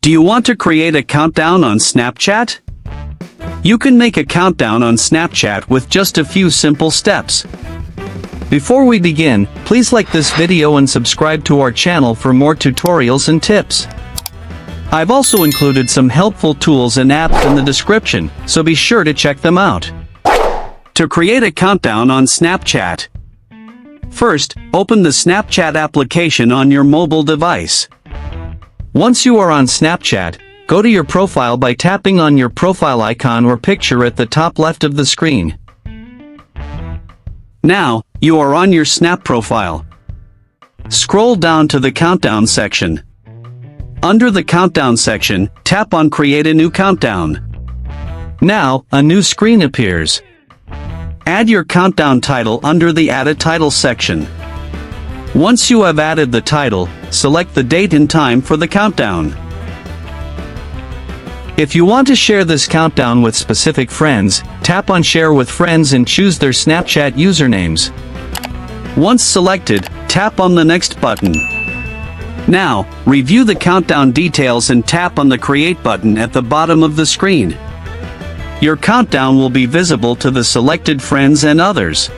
Do you want to create a countdown on Snapchat? You can make a countdown on Snapchat with just a few simple steps. Before we begin, please like this video and subscribe to our channel for more tutorials and tips. I've also included some helpful tools and apps in the description, so be sure to check them out. To create a countdown on Snapchat. First, open the Snapchat application on your mobile device. Once you are on Snapchat, go to your profile by tapping on your profile icon or picture at the top left of the screen. Now, you are on your Snap profile. Scroll down to the countdown section. Under the countdown section, tap on Create a new countdown. Now, a new screen appears. Add your countdown title under the Add a Title section. Once you have added the title, select the date and time for the countdown. If you want to share this countdown with specific friends, tap on Share with Friends and choose their Snapchat usernames. Once selected, tap on the Next button. Now, review the countdown details and tap on the Create button at the bottom of the screen. Your countdown will be visible to the selected friends and others.